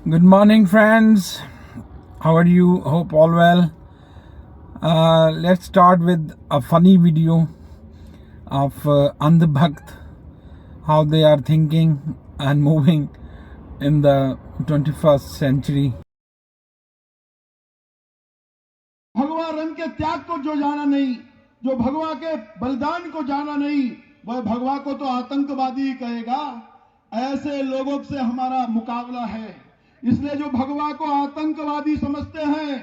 Good morning, friends. How are you? Hope all well. Let's start with a funny video of Andhbhakt, how they are thinking and moving in the 21st century. भगवा रंग के त्याग को जो जाना नहीं, जो भगवा के बलिदान को जाना नहीं, वह भगवा को तो आतंकवादी कहेगा। ऐसे लोगों से हमारा मुकाबला है। इसलिए जो भगवा को आतंकवादी समझते हैं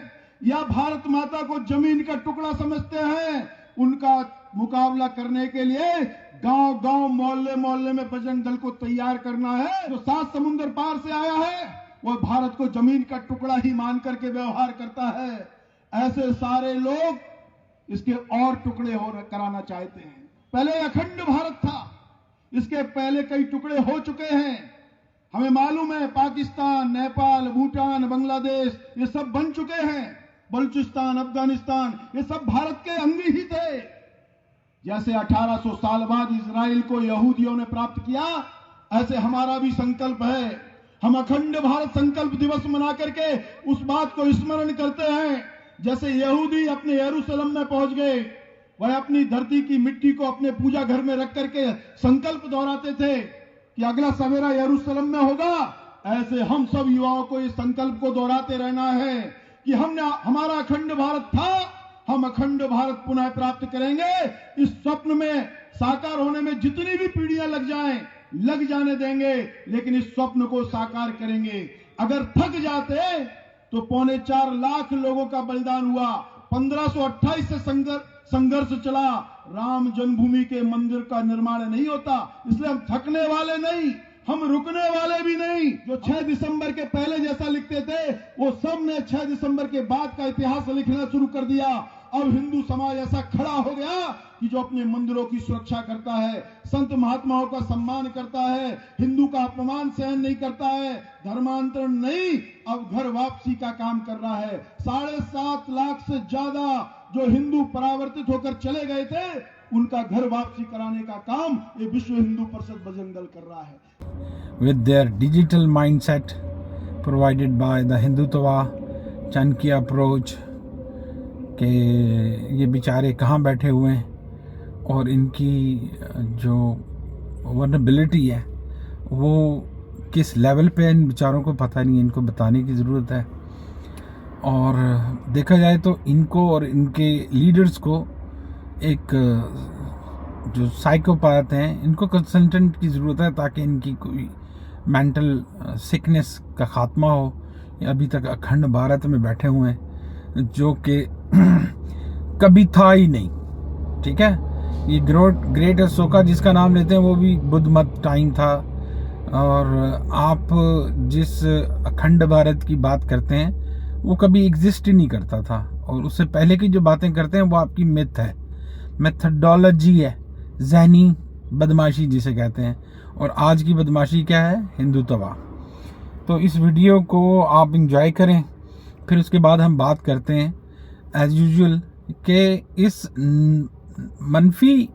या भारत माता को जमीन का टुकड़ा समझते हैं, उनका मुकाबला करने के लिए गांव गांव मोहल्ले मोहल्ले में बजरंग दल को तैयार करना है। जो 7 समुद्र पार से आया है, वह भारत को जमीन का टुकड़ा ही मान करके व्यवहार करता है। ऐसे सारे लोग इसके और टुकड़े कराना चाहते हैं। पहले अखंड भारत था, इसके पहले कई टुकड़े हो चुके हैं। हमें मालूम है पाकिस्तान, नेपाल, भूटान, बांग्लादेश ये सब बन चुके हैं। बलूचिस्तान, अफगानिस्तान ये सब भारत के अंग ही थे। जैसे 1800 साल बाद इजराइल को यहूदियों ने प्राप्त किया, ऐसे हमारा भी संकल्प है। हम अखंड भारत संकल्प दिवस मना करके उस बात को स्मरण करते हैं। जैसे यहूदी अपने यरूशलेम में पहुंच गए, वह अपनी धरती की मिट्टी को अपने पूजा घर में रख करके संकल्प दोहराते थे कि अगला सवेरा यरूशलेम में होगा। ऐसे हम सब युवाओं को इस संकल्प को दोहराते रहना है कि हमारा अखंड भारत था, हम अखंड भारत पुनः प्राप्त करेंगे। इस स्वप्न में साकार होने में जितनी भी पीढ़ियां लग जाने देंगे, लेकिन इस स्वप्न को साकार करेंगे। अगर थक जाते तो 4.25 लाख लोगों का बलिदान हुआ। 1528 से संघर्ष चला। राम जन्मभूमि के मंदिर का निर्माण नहीं होता, इसलिए हम थकने वाले नहीं, हम रुकने वाले भी नहीं। जो 6 दिसंबर के पहले जैसा लिखते थे, वो सब ने 6 दिसंबर के बाद का इतिहास लिखना शुरू कर दिया। अब हिंदू समाज ऐसा खड़ा हो गया कि जो अपने मंदिरों की सुरक्षा करता है, संत महात्माओं का सम्मान करता है, हिंदू का अपमान सहन नहीं करता है, धर्मांतरण नहीं, अब घर वापसी का काम कर रहा है। 7.5 लाख से ज्यादा जो हिंदू परावर्तित होकर चले गए थे, उनका घर वापसी कराने का काम ये विश्व हिंदू परिषद बजरंग दल कर रहा है। With their digital mindset provided by the Hindutva Chanakya approach, कि ये बेचारे कहाँ बैठे हुए हैं और इनकी जो वर्नेबिलिटी है वो किस लेवल पे इन बेचारों को पता नहीं है, इनको बताने की ज़रूरत है। और देखा जाए तो इनको और इनके लीडर्स को एक जो साइकोपैथ हैं, इनको कंसल्टेंट की ज़रूरत है ताकि इनकी कोई मेंटल सिकनेस का ख़ात्मा हो। ये अभी तक अखंड भारत में बैठे हुए हैं जो कि कभी था ही नहीं। ठीक है, ये ग्रेट अशोका जिसका नाम लेते हैं वो भी बुद्ध मत टाइम था। और आप जिस अखंड भारत की बात करते हैं वो कभी एग्जिस्ट ही नहीं करता था, और उससे पहले की जो बातें करते हैं वो आपकी मिथ है, मेथडोलॉजी है, जहनी बदमाशी जिसे कहते हैं। और आज की बदमाशी क्या है? हिंदुत्व। तो इस वीडियो को आप इंजॉय करें, फिर उसके बाद हम बात करते हैं एज यूजुअल के इस मनफी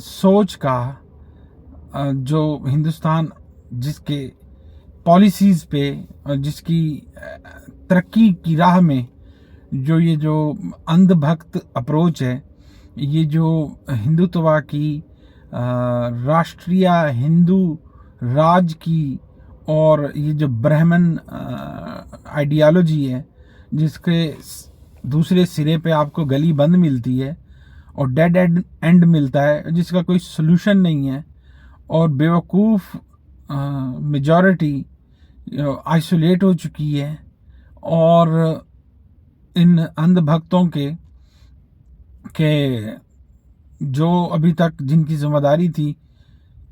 सोच का जो हिंदुस्तान जिसके पॉलिसीज़ पे और जिसकी तरक्की की राह में ये जो अंधभक्त अप्रोच है, ये जो हिंदुत्व की राष्ट्रीय हिंदू राज की और ये जो ब्राह्मण आइडियोलॉजी है जिसके दूसरे सिरे पे आपको गली बंद मिलती है और डेड एंड मिलता है जिसका कोई सलूशन नहीं है, और बेवकूफ़ मेजॉरिटी आइसोलेट हो चुकी है। और इन अंधभक्तों के जो अभी तक जिनकी जिम्मेदारी थी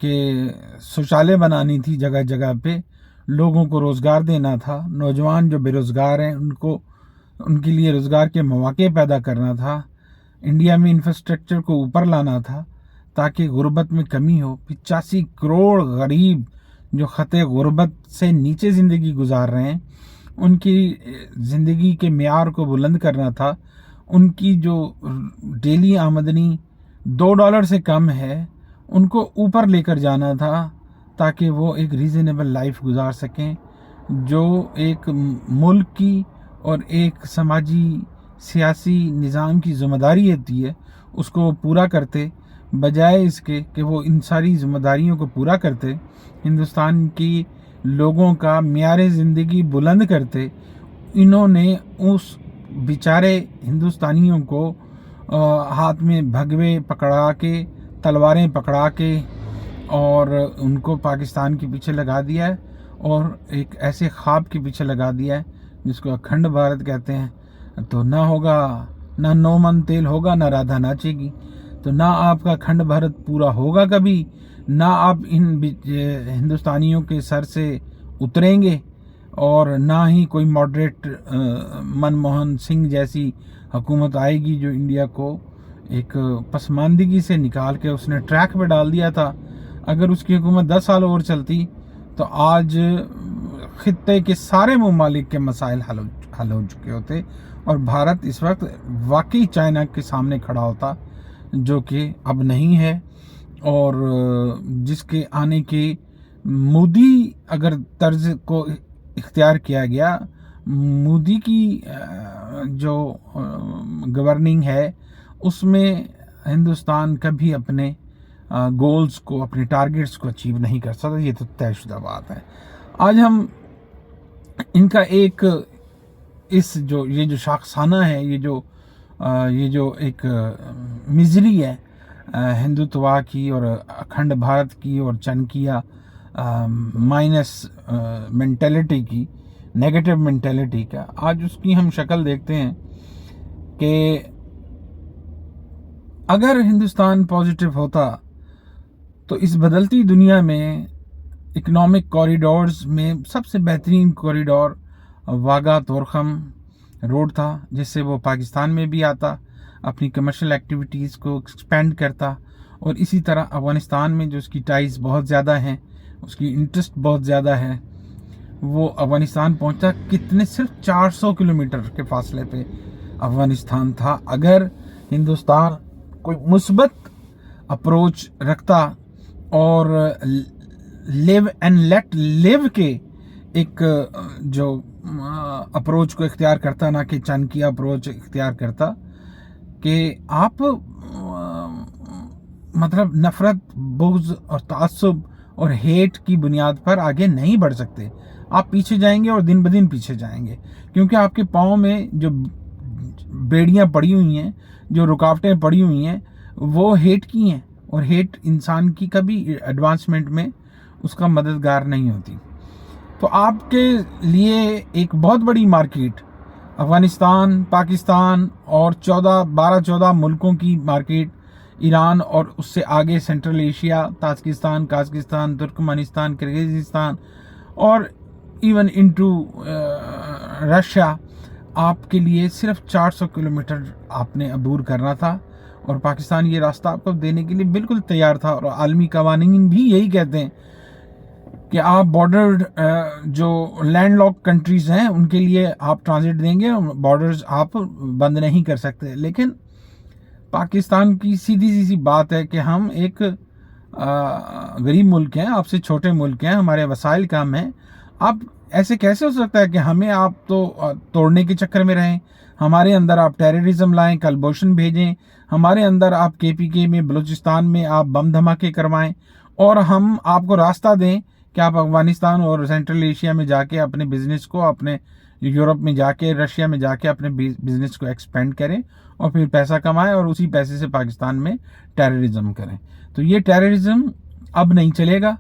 कि शौचालय बनानी थी जगह जगह पे, लोगों को रोज़गार देना था, नौजवान जो बेरोज़गार हैं उनके लिए रोज़गार के मौके पैदा करना था, इंडिया में इंफ्रास्ट्रक्चर को ऊपर लाना था ताकि गुर्बत में कमी हो। 85 करोड़ गरीब जो ख़ते गुर्बत से नीचे ज़िंदगी गुजार रहे हैं, उनकी ज़िंदगी के मेयार को बुलंद करना था। उनकी जो डेली आमदनी $2 से कम है, उनको ऊपर लेकर जाना था ताकि वो एक रीज़नेबल लाइफ गुजार सकें। जो एक मुल्क की और एक समाजी सियासी निज़ाम की ज़िम्मेदारी होती है उसको वो पूरा करते, बजाय इसके कि वो इन सारी ज़िम्मेदारियों को पूरा करते, हिंदुस्तान की लोगों का मेयार ज़िंदगी बुलंद करते, इन्होंने उस बेचारे हिंदुस्तानियों को हाथ में भगवे पकड़ा के, तलवारें पकड़ा के और उनको पाकिस्तान के पीछे लगा दिया है और एक ऐसे ख्वाब के पीछे लगा दिया है जिसको अखंड भारत कहते हैं। तो ना होगा, ना 9 मन तेल होगा, ना राधा नाचेगी। तो ना आपका अखंड भारत पूरा होगा कभी, ना आप इन हिंदुस्तानियों के सर से उतरेंगे और ना ही कोई मॉडरेट मनमोहन सिंह जैसी हुकूमत आएगी जो इंडिया को एक पसमानदगी से निकाल के उसने ट्रैक पे डाल दिया था। अगर उसकी हुकूमत 10 साल और चलती तो आज खित्ते के सारे ममालिक के मसाइल हल हो चुके होते और भारत इस वक्त वाकई चाइना के सामने खड़ा होता, जो कि अब नहीं है। और जिसके आने के मोदी अगर तर्ज को इख्तियार किया गया, मोदी की जो गवर्निंग है उसमें हिंदुस्तान कभी अपने गोल्स को, अपने टारगेट्स को अचीव नहीं कर सकता, ये तो तयशुदा बात है। आज हम इनका एक ये जो शाखसाना है, ये जो एक मिजरी है हिंदुत्वा की और अखंड भारत की और चनकिया माइनस मेंटेलिटी की, नेगेटिव मेंटेलिटी का, आज उसकी हम शक्ल देखते हैं कि अगर हिंदुस्तान पॉजिटिव होता तो इस बदलती दुनिया में इकोनॉमिक कॉरिडोर्स में सबसे बेहतरीन कॉरिडोर वागा तोरखम रोड था, जिससे वो पाकिस्तान में भी आता, अपनी कमर्शियल एक्टिविटीज़ को एक्सपेंड करता और इसी तरह अफ़गानिस्तान में जो उसकी टाइज बहुत ज़्यादा हैं, उसकी इंटरेस्ट बहुत ज़्यादा है, वो अफ़गानिस्तान पहुंचता। कितने, सिर्फ 400 किलोमीटर के फासले पे अफ़गानिस्तान था। अगर हिंदुस्तान कोई मुस्बत अप्रोच रखता और लिव एंड लेट लिव के एक जो अप्रोच को इख्तियार करता, ना कि चाणक्य अप्रोच इख्तियार करता, कि आप मतलब नफरत, बुग़्ज़ और तासुब और हेट की बुनियाद पर आगे नहीं बढ़ सकते। आप पीछे जाएंगे और दिन ब दिन पीछे जाएंगे, क्योंकि आपके पाँव में जो बेड़ियां पड़ी हुई हैं, जो रुकावटें पड़ी हुई हैं, वो हेट की हैं और हेट इंसान की कभी एडवांसमेंट में उसका मददगार नहीं होती। तो आपके लिए एक बहुत बड़ी मार्केट अफ़गानिस्तान, पाकिस्तान और 12-14 मुल्कों की मार्केट, ईरान और उससे आगे central Asia, Tajikistan, Kazakhstan, Turkmenistan, Kyrgyzstan और इवन इनटू रशिया, आपके लिए सिर्फ 400 किलोमीटर आपने अबूर करना था और पाकिस्तान ये रास्ता आपको देने के लिए बिल्कुल तैयार था। और आलमी कवानीन भी यही कहते हैं कि आप बॉर्डर जो लैंडलॉक कंट्रीज़ हैं उनके लिए आप ट्रांजिट देंगे, बॉर्डर्स आप बंद नहीं कर सकते। लेकिन पाकिस्तान की सीधी सी बात है कि हम एक गरीब मुल्क हैं, आपसे छोटे मुल्क हैं, हमारे वसाइल कम हैं। आप ऐसे कैसे हो सकता है कि हमें आप तो तोड़ने के चक्कर में रहें, हमारे अंदर आप टेररिज्म लाएं, कलभूषण भेजें, हमारे अंदर आप KPK में, बलूचिस्तान में आप बम धमाके करवाएं और हम आपको रास्ता दें कि आप अफगानिस्तान और सेंट्रल एशिया में जाके अपने बिजनेस को, अपने यूरोप में जाके, रशिया में जाके अपने बिजनेस को एक्सपेंड करें और फिर पैसा कमाएं और उसी पैसे से पाकिस्तान में टेररिज्म करें। तो ये टेररिज्म अब नहीं चलेगा,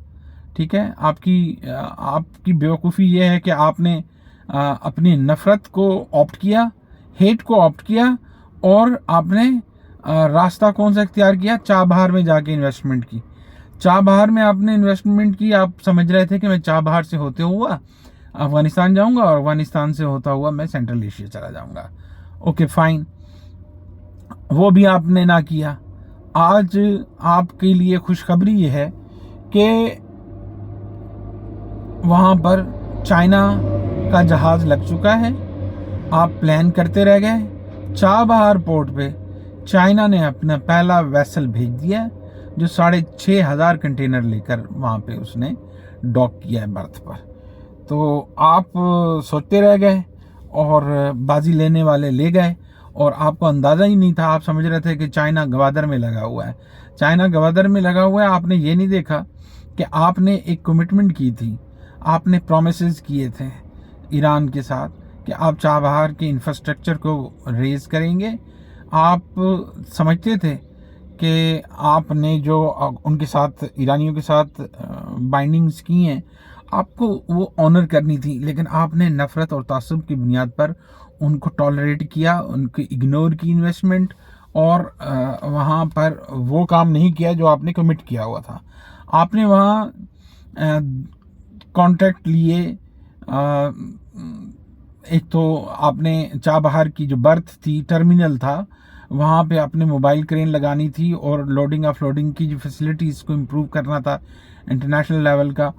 ठीक है। आपकी बेवकूफ़ी ये है कि आपने अपनी नफ़रत को ऑप्ट किया, हेट को ऑप्ट किया और आपने रास्ता कौन सा इख्तियार किया? चाबहार में जाके इन्वेस्टमेंट की। चाबहार में आपने इन्वेस्टमेंट की, आप समझ रहे थे कि मैं चाबहार से होते हुआ अफगानिस्तान जाऊंगा और अफगानिस्तान से होता हुआ मैं सेंट्रल एशिया चला जाऊंगा। ओके फाइन, वो भी आपने ना किया। आज आपके लिए खुशखबरी ये है कि वहाँ पर चाइना का जहाज़ लग चुका है। आप प्लान करते रह गए। चाबहार पोर्ट पे चाइना ने अपना पहला वेसल भेज दिया जो 6,500 कंटेनर लेकर वहाँ पे उसने डॉक किया है बर्थ पर। तो आप सोचते रह गए और बाजी लेने वाले ले गए, और आपको अंदाज़ा ही नहीं था। आप समझ रहे थे कि चाइना गवादर में लगा हुआ है, चाइना गवादर में लगा हुआ है। आपने ये नहीं देखा कि आपने एक कमिटमेंट की थी, आपने प्रोमिसेस किए थे ईरान के साथ कि आप चाबहार के इंफ्रास्ट्रक्चर को रेज करेंगे। आप समझते थे कि आपने जो उनके साथ, ईरानियों के साथ बाइंडिंग्स की हैं, आपको वो ऑनर करनी थी, लेकिन आपने नफ़रत और तासुब की बुनियाद पर उनको टॉलरेट किया, उनको इग्नोर की इन्वेस्टमेंट, और वहाँ पर वो काम नहीं किया जो आपने कमिट किया हुआ था। आपने वहाँ कॉन्ट्रैक्ट लिए। एक तो आपने चाबहार की जो बर्थ थी, टर्मिनल था, वहाँ पे आपने मोबाइल क्रेन लगानी थी और लोडिंग ऑफलोडिंग की जो फैसिलिटीज़ को इम्प्रूव करना था इंटरनेशनल लेवल का।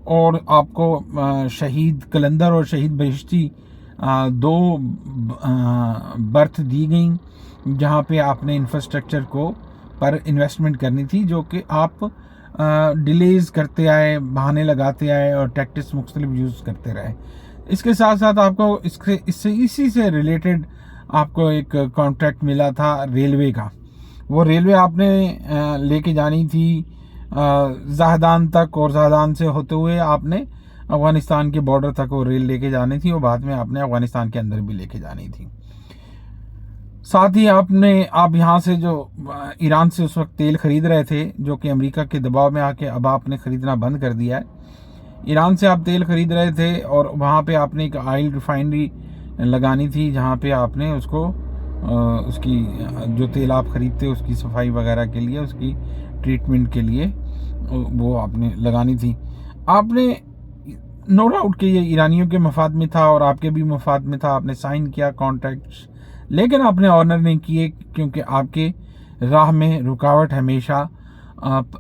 और आपको शहीद कलंदर और शहीद बहिश्ती 2 बर्थ दी गई जहाँ पे आपने इंफ्रास्ट्रक्चर को पर इन्वेस्टमेंट करनी थी, जो कि आप डिलेज करते आए, बहाने लगाते आए और टैक्टिक्स मुख्तलिफ यूज़ करते रहे। इसके साथ साथ आपको इसी से रिलेटेड आपको एक कॉन्ट्रैक्ट मिला था रेलवे का। वो रेलवे आपने लेके जानी थी ज़ाहदान तक, और ज़ाहदान से होते हुए आपने अफ़गानिस्तान के बॉर्डर तक वो रेल लेके जानी थी, और बाद में आपने अफ़गानिस्तान के अंदर भी लेके जानी थी। साथ ही आप यहाँ से जो ईरान से उस वक्त तेल खरीद रहे थे, जो कि अमेरिका के दबाव में आके अब आपने ख़रीदना बंद कर दिया है। ईरान से आप तेल खरीद रहे थे और वहाँ पे आपने एक ऑयल रिफाइनरी लगानी थी, जहाँ पे आपने उसको उसकी जो तेल आप खरीदते उसकी सफाई वगैरह के लिए, उसकी ट्रीटमेंट के लिए वो आपने लगानी थी। आपने नो डाउट कि ये ईरानियों के मफाद में था और आपके भी मफाद में था, आपने साइन किया कॉन्ट्रैक्ट्स, लेकिन आपने ऑनर नहीं किए, क्योंकि आपके राह में रुकावट हमेशा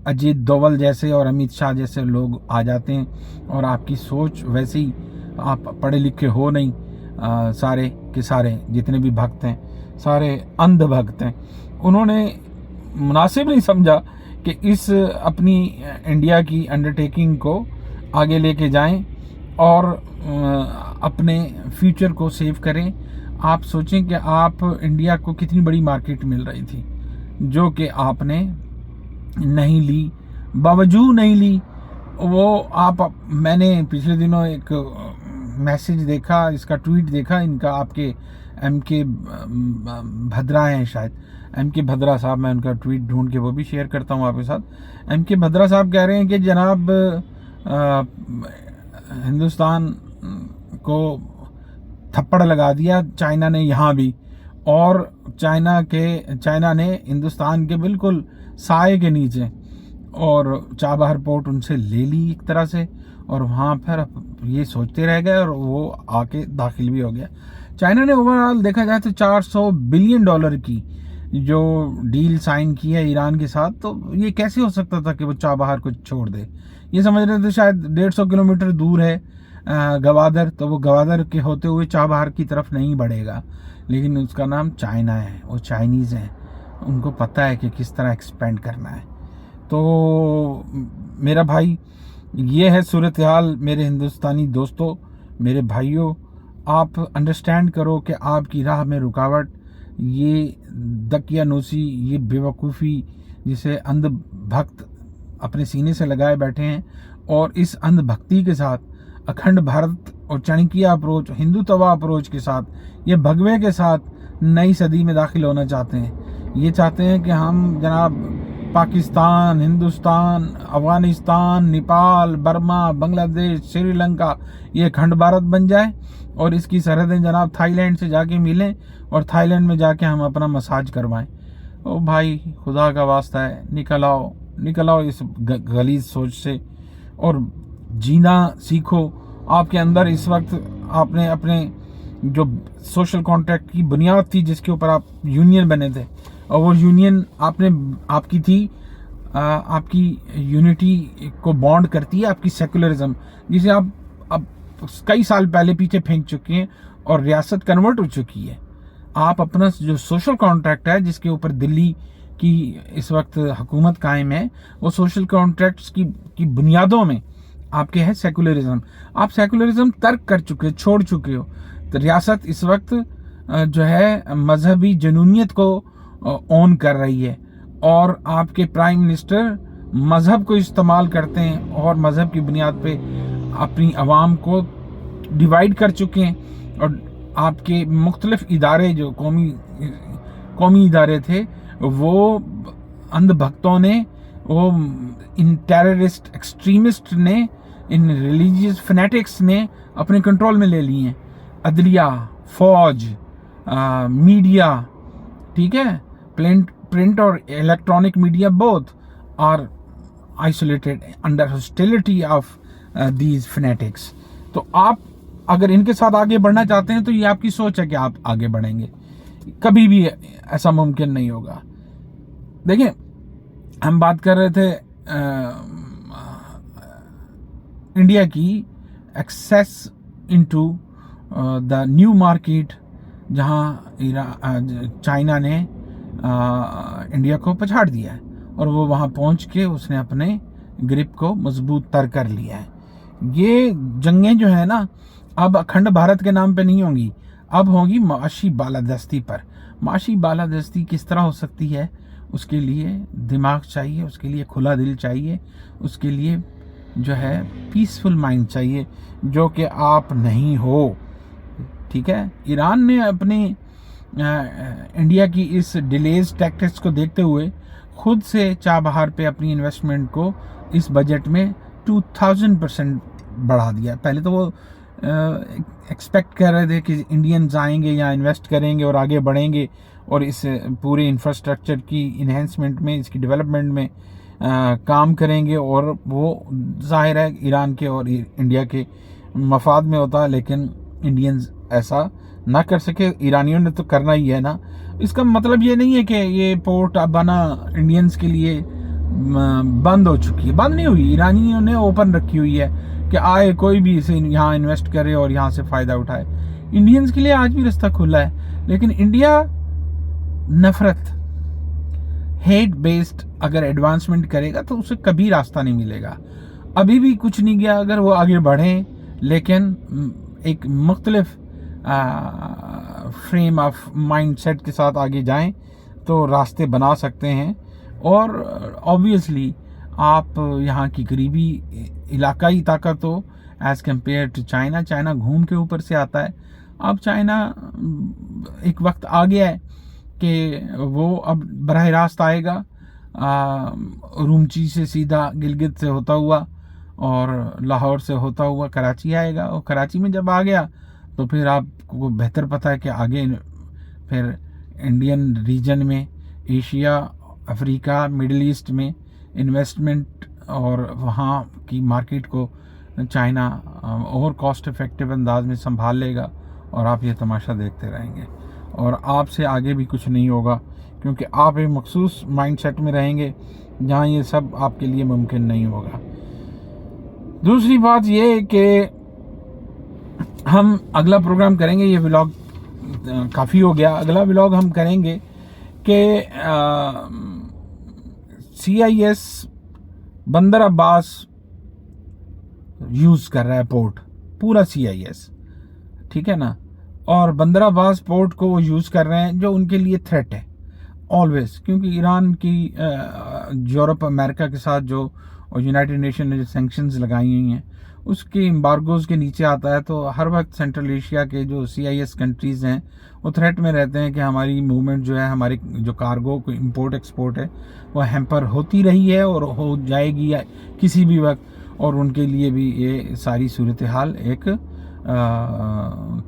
अजीत दोवल जैसे और अमित शाह जैसे लोग आ जाते हैं, और आपकी सोच वैसे ही, आप पढ़े लिखे हो नहीं। सारे के सारे जितने भी भक्त हैं सारे अंध भक्त हैं। उन्होंने मुनासिब नहीं समझा कि इस अपनी इंडिया की अंडरटेकिंग को आगे लेके जाएं और अपने फ्यूचर को सेव करें। आप सोचें कि आप इंडिया को कितनी बड़ी मार्केट मिल रही थी, जो कि आपने नहीं ली, बावजूद नहीं ली वो मैंने पिछले दिनों एक मैसेज देखा, इसका ट्वीट देखा इनका, आपके MK भद्रा हैं शायद, MK भद्रा साहब, मैं उनका ट्वीट ढूंढ के वो भी शेयर करता हूँ आपके साथ। MK भद्रा साहब कह रहे हैं कि जनाब हिंदुस्तान को थप्पड़ लगा दिया चाइना ने यहाँ भी, और चाइना ने हिंदुस्तान के बिल्कुल साए के नीचे और चाबहार पोर्ट उनसे ले ली एक तरह से, और वहाँ पर ये सोचते रह गए और वो आके दाखिल भी हो गया। चाइना ने ओवरऑल देखा जाए तो $400 बिलियन की जो डील साइन की है ईरान के साथ, तो ये कैसे हो सकता था कि वो चाबहार को छोड़ दे। ये समझ रहे थे शायद 150 किलोमीटर दूर है गवादर, तो वो गवादर के होते हुए चाबहार की तरफ नहीं बढ़ेगा, लेकिन उसका नाम चाइना है, वो चाइनीज़ हैं, उनको पता है कि किस तरह एक्सपेंड करना है। तो मेरा भाई, ये है सूरत हाल। मेरे हिंदुस्तानी दोस्तों, मेरे भाइयों, आप अंडरस्टैंड करो कि आपकी राह में रुकावट, ये दकियानूसी, ये बेवकूफ़ी जिसे अंध भक्त अपने सीने से लगाए बैठे हैं, और इस अंध भक्ति के साथ अखंड भारत और चाणक्य अप्रोच, हिंदुत्वा अप्रोच के साथ, ये भगवे के साथ नई सदी में दाखिल होना चाहते हैं। ये चाहते हैं कि हम जनाब पाकिस्तान, हिंदुस्तान, अफ़गानिस्तान, नेपाल, बर्मा, बांग्लादेश, श्रीलंका, ये खंड भारत बन जाए, और इसकी सरहदें जनाब थाईलैंड से जाके मिलें, और थाईलैंड में जाके हम अपना मसाज करवाएं। ओ भाई, खुदा का वास्ता है, निकल आओ इस गलीज सोच से और जीना सीखो। आपके अंदर इस वक्त आपने अपने जो सोशल कॉन्ट्रैक्ट की बुनियाद थी, जिसके ऊपर आप यूनियन बने थे, और वो यूनियन आपकी थी, आपकी यूनिटी को बॉन्ड करती है आपकी सेकुलरिज्म, जिसे आप अब कई साल पहले पीछे फेंक चुके हैं और रियासत कन्वर्ट हो चुकी है। आप अपना जो सोशल कॉन्ट्रैक्ट है, जिसके ऊपर दिल्ली की इस वक्त हुकूमत कायम है, वो सोशल कॉन्ट्रैक्ट्स की बुनियादों में आपके है सेकुलरिज्म। आप सेकुलरिज्म तर्क कर चुके, छोड़ चुके हो। तो रियासत इस वक्त जो है मजहबी जनूनियत को ऑन कर रही है, और आपके प्राइम मिनिस्टर मजहब को इस्तेमाल करते हैं और मजहब की बुनियाद पे अपनी आवाम को डिवाइड कर चुके हैं। और आपके मुख्तलिफ इदारे जो कौमी इदारे थे, वो अंधभक्तों ने, वो इन टेररिस्ट एक्सट्रीमिस्ट ने, इन रिलीजियस फैनेटिक्स ने अपने कंट्रोल में ले लिए हैं। अदलिया, फौज, मीडिया, ठीक है, प्रिंट और electronic media both are isolated under hostility of these fanatics. तो आप अगर इनके साथ आगे बढ़ना चाहते हैं तो ये आपकी सोच है कि आप आगे बढ़ेंगे, कभी भी ऐसा मुमकिन नहीं होगा। देखिए, हम बात कर रहे थे इंडिया की access into the new market, जहां चाइना ने इंडिया को पछाड़ दिया है और वो वहां पहुंच के उसने अपने ग्रिप को मजबूत तर कर लिया है। ये जंगें जो है ना, अब अखंड भारत के नाम पे नहीं होंगी, अब होंगी माशी बालादस्ती पर। माशी बालादस्ती किस तरह हो सकती है, उसके लिए दिमाग चाहिए, उसके लिए खुला दिल चाहिए, उसके लिए जो है पीसफुल माइंड चाहिए, जो कि आप नहीं हो। ठीक है, ईरान ने अपनी इंडिया की इस डिलेज टैक्टिक्स को देखते हुए खुद से चाबहार पे अपनी इन्वेस्टमेंट को इस बजट में 2000% बढ़ा दिया। पहले तो वो एक्सपेक्ट कर रहे थे कि इंडियंस आएंगे, यहाँ इन्वेस्ट करेंगे और आगे बढ़ेंगे और इस पूरे इंफ्रास्ट्रक्चर की इन्हेंसमेंट में, इसकी डेवलपमेंट में काम करेंगे, और वो जाहिर है ईरान के और इंडिया के मफाद में होता है। लेकिन इंडियंस ऐसा ना कर सके, ईरानियों ने तो करना ही है ना। इसका मतलब ये नहीं है कि ये पोर्ट अब बना इंडियंस के लिए बंद हो चुकी है, बंद नहीं हुई, ईरानियों ने ओपन रखी हुई है कि आए कोई भी इसे यहाँ इन्वेस्ट करे और यहाँ से फ़ायदा उठाए। इंडियंस के लिए आज भी रास्ता खुला है, लेकिन इंडिया नफरत, हेट बेस्ड अगर एडवांसमेंट करेगा तो उसे कभी रास्ता नहीं मिलेगा। अभी भी कुछ नहीं गया, अगर वो आगे बढ़ें लेकिन एक मुख्तलिफ फ्रेम ऑफ माइंड सेट के साथ आगे जाएं तो रास्ते बना सकते हैं। और ऑब्वियसली आप यहाँ की करीबी इलाकाई ताकत हो as compare to China. China घूम के ऊपर से आता है। अब चाइना एक वक्त आ गया है कि वो अब बराह रास्त आएगा, रुमची से सीधा गिलगित से होता हुआ और लाहौर से होता हुआ कराची आएगा। और कराची में जब आ गया तो फिर आपको बेहतर पता है कि आगे फिर इंडियन रीजन में, एशिया, अफ्रीका, मिडिल ईस्ट में इन्वेस्टमेंट और वहाँ की मार्केट को चाइना और कॉस्ट इफ़ेक्टिव अंदाज में संभाल लेगा और आप ये तमाशा देखते रहेंगे और आपसे आगे भी कुछ नहीं होगा, क्योंकि आप एक मखसूस माइंडसेट में रहेंगे जहाँ ये सब आपके लिए मुमकिन नहीं होगा। दूसरी बात ये कि हम अगला प्रोग्राम करेंगे, ये व्लॉग काफ़ी हो गया, अगला व्लॉग हम करेंगे कि CIS बंदर अब्बास यूज़ कर रहा है पोर्ट, पूरा CIS, ठीक है ना, और बंदर अब्बास पोर्ट को वो यूज़ कर रहे हैं जो उनके लिए थ्रेट है ऑलवेज, क्योंकि ईरान की यूरोप अमेरिका के साथ जो और यूनाइटेड नेशन ने जो सैंक्शंस लगाई हुई हैं उसके एम्बार्गोज के नीचे आता है। तो हर वक्त सेंट्रल एशिया के जो CIS कंट्रीज़ हैं वो थ्रेट में रहते हैं कि हमारी मूवमेंट जो है, हमारी जो कार्गो को इंपोर्ट एक्सपोर्ट है वो हैम्पर होती रही है और हो जाएगी किसी भी वक्त, और उनके लिए भी ये सारी सूरत हाल एक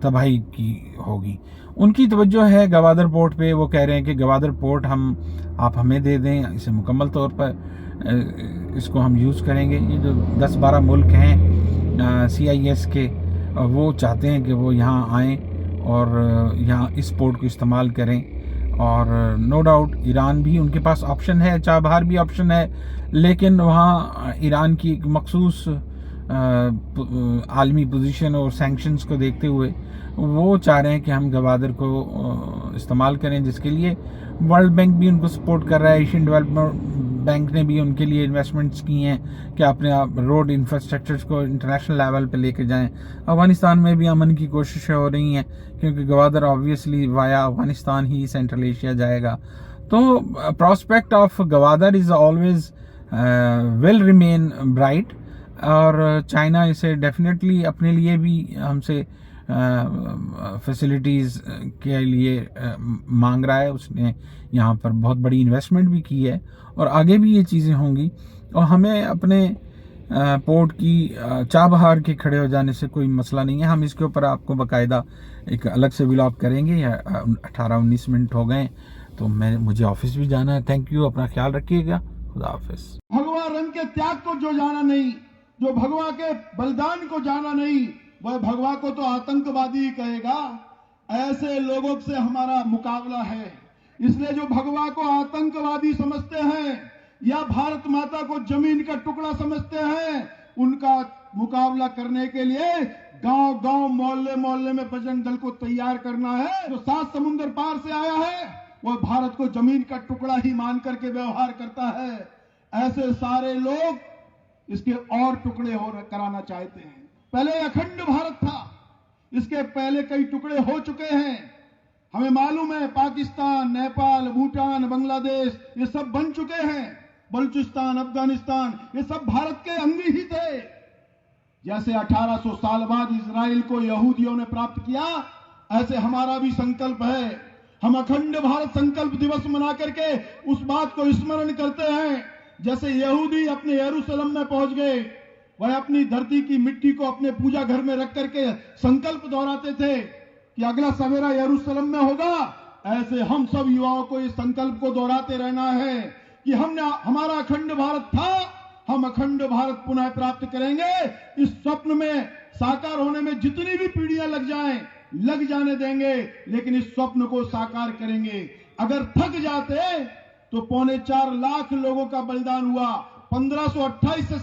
तबाही की होगी। उनकी तवज्जो है गवादर पोर्ट पे। वो कह रहे हैं कि गवादर पोर्ट आप हमें दे दें, इसे मुकम्मल तौर पर इसको हम यूज़ करेंगे। ये जो 10-12 मुल्क हैं CIS के, वो चाहते हैं कि वो यहाँ आएँ और यहाँ इस पोर्ट को इस्तेमाल करें। और नो डाउट ईरान भी उनके पास ऑप्शन है, चाबहार भी ऑप्शन है, लेकिन वहाँ ईरान की एक मखसूस आलमी पोजीशन और सैंक्शंस को देखते हुए वो चाह रहे हैं कि हम गवादर को इस्तेमाल करें, जिसके लिए वर्ल्ड बैंक भी उनको सपोर्ट कर रहा है, एशियन डेवलपमेंट बैंक ने भी उनके लिए इन्वेस्टमेंट्स की हैं कि अपने आप रोड इंफ्रास्ट्रक्चर को इंटरनेशनल लेवल पे लेके जाएं। अफगानिस्तान में भी अमन की कोशिशें हो रही हैं, क्योंकि गवादर ऑब्वियसली वाया अफगानिस्तान ही सेंट्रल एशिया जाएगा। तो prospect of Gwadar is always will remain bright, और चाइना इसे डेफिनेटली अपने लिए भी हमसे फैसिलिटीज़ के लिए मांग रहा है। उसने यहाँ पर बहुत बड़ी इन्वेस्टमेंट भी की है, और आगे भी ये चीज़ें होंगी। और हमें अपने पोर्ट की चाबहार के खड़े हो जाने से कोई मसला नहीं है। हम इसके ऊपर आपको बाकायदा एक अलग से व्लॉग करेंगे। 18-19 मिनट हो गए, तो मुझे ऑफिस भी जाना है। थैंक यू, अपना ख्याल रखिएगा। खुदा हाफिज। भगवा रंग के त्याग को जो जाना नहीं, जो भगवा के बलिदान को जाना नहीं, वह भगवा को तो आतंकवादी ही कहेगा। ऐसे लोगों से हमारा मुकाबला है। इसलिए जो भगवा को आतंकवादी समझते हैं या भारत माता को जमीन का टुकड़ा समझते हैं, उनका मुकाबला करने के लिए गांव गांव मोहल्ले मोहल्ले में बजरंग दल को तैयार करना है। जो 7 समुंदर पार से आया है, वह भारत को जमीन का टुकड़ा ही मान करके व्यवहार करता है। ऐसे सारे लोग इसके और टुकड़े कराना चाहते हैं। पहले अखंड भारत था, इसके पहले कई टुकड़े हो चुके हैं। हमें मालूम है, पाकिस्तान, नेपाल, भूटान, बांग्लादेश ये सब बन चुके हैं। बलूचिस्तान, अफगानिस्तान ये सब भारत के अंग ही थे। जैसे 1800 साल बाद इजराइल को यहूदियों ने प्राप्त किया, ऐसे हमारा भी संकल्प है। हम अखंड भारत संकल्प दिवस मना करके उस बात को स्मरण करते हैं। जैसे यहूदी अपने यरूशलेम में पहुंच गए, वह अपनी धरती की मिट्टी को अपने पूजा घर में रख करके संकल्प दोहराते थे कि अगला सवेरा यरूशलेम में होगा। ऐसे हम सब युवाओं को इस संकल्प को दोहराते रहना है कि हमारा अखंड भारत था, हम अखंड भारत पुनः प्राप्त करेंगे। इस स्वप्न में साकार होने में जितनी भी पीढ़ियां लग जाने देंगे, लेकिन इस स्वप्न को साकार करेंगे। अगर थक जाते तो 4.25 लाख लोगों का बलिदान हुआ। 1528 से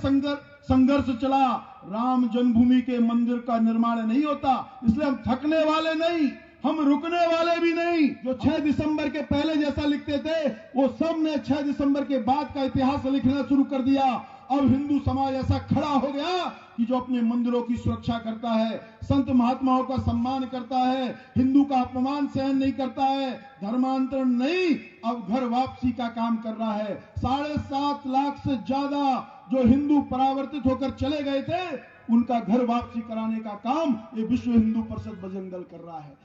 संघर्ष चला। राम जन्मभूमि के मंदिर का निर्माण नहीं होता। इसलिए हम थकने वाले नहीं, हम रुकने वाले भी नहीं। जो 6 दिसंबर के पहले जैसा लिखते थे, वो सब ने 6 दिसंबर के बाद का इतिहास लिखना शुरू कर दिया। अब हिंदू समाज ऐसा खड़ा हो गया कि जो अपने मंदिरों की सुरक्षा करता है, संत महात्माओं का सम्मान करता है, हिंदू का अपमान सहन नहीं करता है, धर्मांतरण नहीं, अब घर वापसी का काम कर रहा है। 7.5 लाख से ज्यादा जो हिंदू परावर्तित होकर चले गए थे, उनका घर वापसी कराने का काम ये विश्व हिंदू परिषद बजरंग दल कर रहा है।